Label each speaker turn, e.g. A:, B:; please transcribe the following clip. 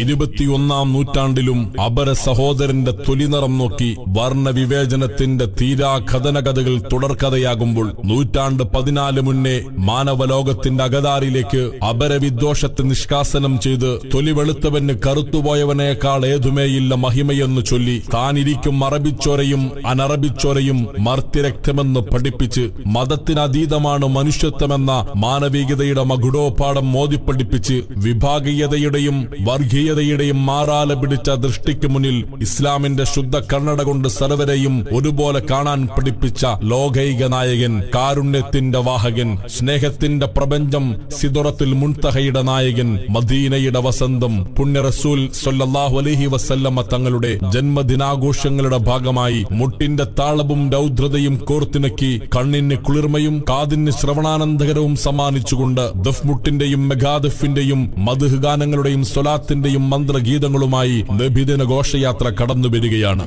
A: 21-ാം നൂറ്റാണ്ടിലും അപര സഹോദരന്റെ തൊലിനിറം നോക്കി വർണ്ണവിവേചനത്തിന്റെ തീരാകഥനകഥകൾ തുടർക്കഥയാകുമ്പോൾ 14 മുന്നേ മാനവലോകത്തിന്റെ അകതാരിലേക്ക് അപരവിദ്വേഷത്തെ നിഷ്കാസനം ചെയ്ത് തൊലി വെളുത്തവന് കറുത്തുപോയവനേക്കാൾ ഏതുമേയില്ല മഹിമയെന്നു ചൊല്ലി താനിരിക്കും അറബിച്ചോരയും അനറബിച്ചോരയും മർത്യരക്തമെന്ന് പഠിപ്പിച്ച് മതത്തിനതീതമാണ് മനുഷ്യത്വമെന്ന മാനവികതയുടെ മകുടോപാഠം മോദിപ്പഠിപ്പിച്ച് വിഭാഗീയതയുടെയും വർഗീയതയുടെയും മാറാല പിടിച്ച ദൃഷ്ടിക്ക് മുന്നിൽ ഇസ്ലാമിന്റെ ശുദ്ധ കണ്ണട കൊണ്ട് സർവരെയും ഒരുപോലെ കാണാൻ പഠിപ്പിച്ച ലോകൈക നായകൻ, കാരുണ്യത്തിന്റെ വാഹകൻ, സ്നേഹത്തിന്റെ പ്രപഞ്ചം, സിദറത്തുൽ മുൻതഹയുടെ നായകൻ, മദീനയുടെ വസന്തം, പുണ്യ റസൂൽ സ്വല്ലല്ലാഹു അലൈഹി വസല്ലമ തങ്ങളുടെ ജന്മദിനാഘോഷങ്ങളുടെ ഭാഗമായി മുട്ടിന്റെ താളവും രൗദ്രതയും കോർത്തിണക്കി കണ്ണിന് കുളിർമയും കാതിന് ശ്രവണാനന്ദകരവും സമ്മാനിച്ചുകൊണ്ട് ദഫ്മുട്ടിന്റെയും മെഗാദഫിന്റെയും മദ്ഹ് ഗാനങ്ങളുടെയും സ്വലാത്തിന്റെയും മന്ത്രഗീതങ്ങളുമായി നബിദിന ഘോഷയാത്ര കടന്നുവരികയാണ്.